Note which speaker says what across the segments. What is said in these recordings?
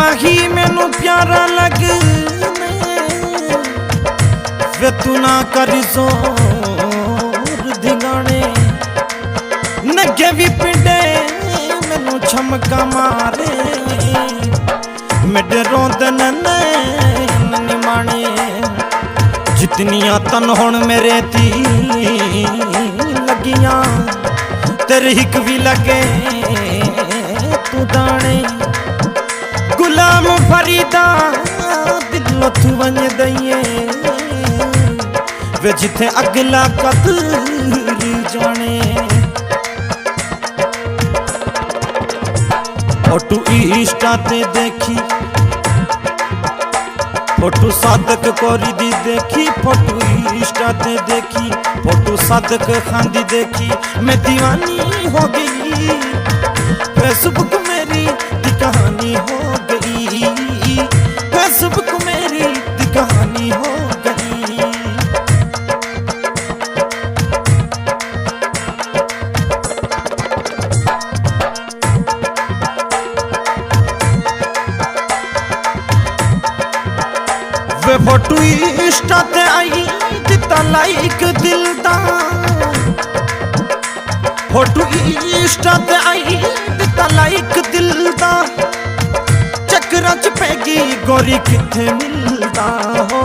Speaker 1: वही मैनू प्यारा लगे वे तू ना करी जोर दिगाने नगे भी पिंडे मैनू छमका मारे मेरे रोंद निमाने जितनिया तन हुण मेरे ती लगियां तेरे हिक भी लगे तू दाने गुलाम फरीदा दिलों तू वंज दईए वे जिथे अगला कदर जाने फोटू इंस्टा ते देखी फोटू सादक कोरी दी देखी फोटू इंस्टा ते देखी फोटू सादक खान दी देखी मैं दीवानी हो गई फेसबुक मेरी दी कहानी हो गई फेसबुक मेरी दी कहानी हो गई वे फोटू इंस्टा ते आई दिता लाइक दिल दा फोटू इंस्टा ते आई दिता लाइक दिल दा चक्करां च पैगी गोरी किथे मिलदा हो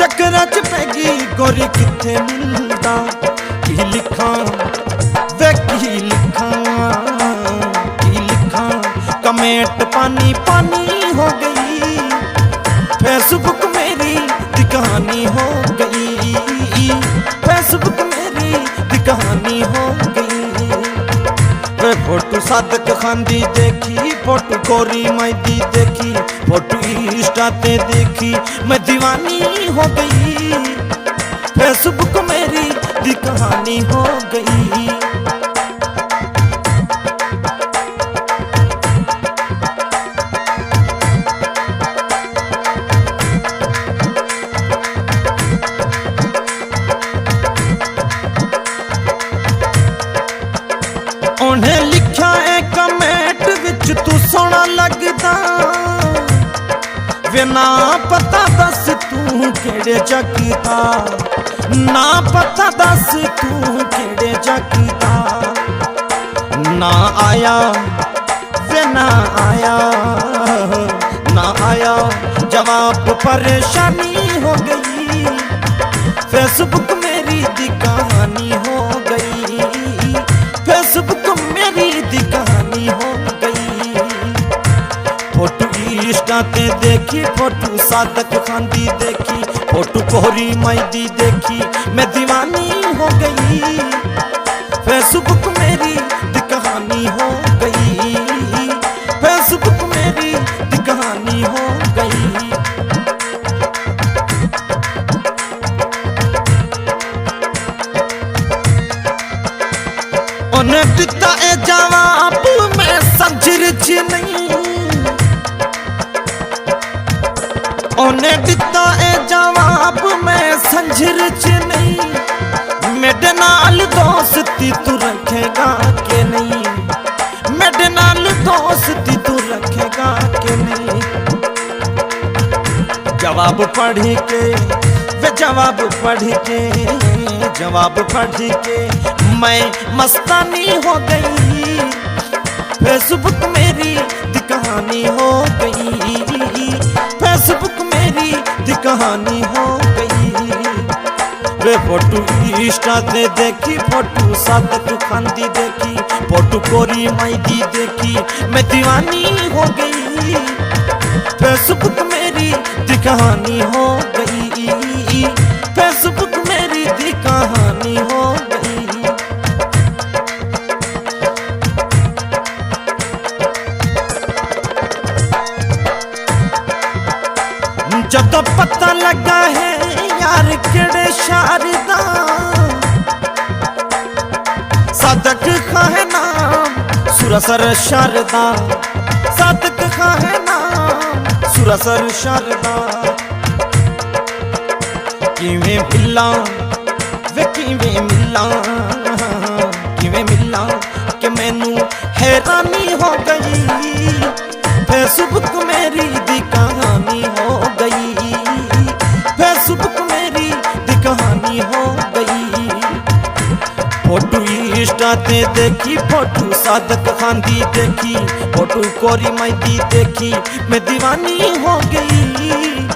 Speaker 1: चक्करां च पैगी गोरी किथे मिलदा की लिखां वे की लिखां कमेंट पानी पानी हो गई फेसबुक मेरी दी कहानी हो गई फेसबुक मेरी दी कहानी हो गई वे फोटू सादक खान दी देखी फोटू गोरी माई दी देखी फोटू इंस्टा ते देखी मैं दीवानी हो गई फेसबुक मेरी दी कहानी हो गई उन्हें लिखा है कमेंट विच तू सोना लगदा वे ना पता दस तू केड़े जगदा ना पता दस तू केड़े जगदा ना आया वे ना आया जवाब परेशानी हो गई फेसबुक मेरी दी कहानी हो गई फेसबुक मेरी दी कहानी हो गई फोटू इंस्टा ते देखी फोटू सादक खान दी देखी फोटू कोहरी माई दी देखी मैं दीवानी हो गई फेसबुक मेरी दी कहानी हो गई फेसबुक मेरी दी कहानी हो गई उन्हें दिता ए जवाब मैं संजर च नहीं उन्हें दिता ए जवाब मैं संजर च नहीं मेरे नाल दोस्ती तू रखेगा के नहीं मेरे नाल दोस्ती तू रखेगा के नहीं जवाब पढ़ के वे जवाब पढ़ के मैं मस्तानी हो गई फेसबुक मेरी दी कहानी हो गई फेसबुक मेरी दी कहानी हो गई वे फोटू इंस्टा ते देखी फोटू सादक खान दी देखी फोटू कोरी माई दी देखी मैं दीवानी हो गई फेसबुक मेरी दी कहानी हो गई फेसबुक मेरी दी कहानी हो गई जब पता लगा है यार केड़े शारदा सादक खां है नाम सुरसर शारदा सादक खां है नाम सुरसर शारदा किवें मिला वे किवें मिला कि मैनू हैरानी हो गई फेसबुक मेरी इंस्टा ते देखी फोटो सादक खांदी देखी, फोटो कोरी माइती देखी, मैं दीवानी हो गई।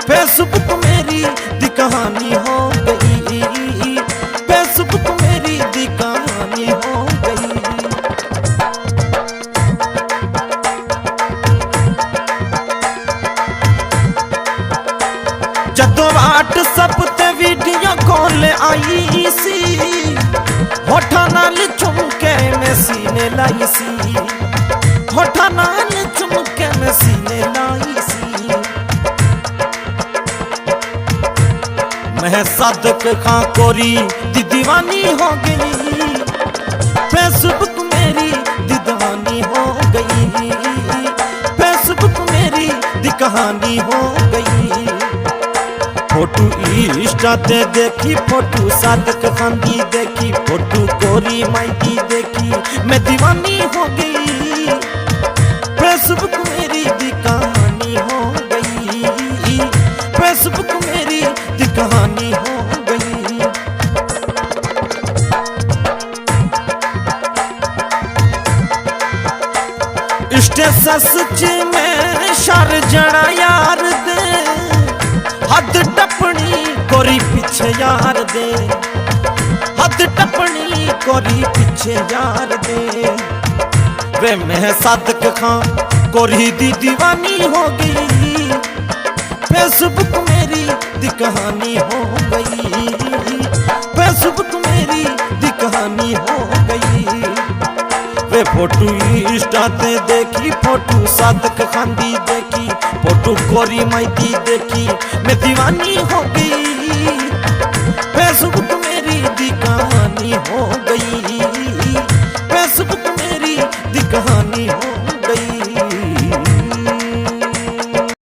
Speaker 1: फेसबुक मेरी दी कहानी हो गई, फेसबुक मेरी दी कहानी हो गई। जदों व्हाट्सएप ते वीडियो कॉल आई सी, होठा नाल चुमके मैं सीने लाई सी, होठा नाल चुमके मैं सीने लाई सी। मैं सादक खां कोरी दी दीवानी हो गई, फेसबुक मेरी दीवानी हो गई, फेसबुक मेरी दी कहानी हो गई। फोटो इंस्टा ते देखी फोटो सादक खांदी देखी, फोटो कोरी माइती देखी, मैं दीवानी हो गई। फेसबुक मेरी दी कहानी हो गई, फेसबुक मेरी दी कहानी हो गई। स्टेटस च मैं शर जड़ा यार दे, हद टपनी कोरी पीछे यार दे, हद टपनी कोरी पीछे यार दे। वे मैं सादक खां कोरी दी दीवानी हो गई, फेसबुक मेरी दी कहानी हो गई, फेसबुक मेरी दी कहानी हो गई। वे फोटो इंस्टा ते देखी फोटो सादक खांदी देखी, फोटो कोरी माइती देखी, मैं दीवानी हो गई।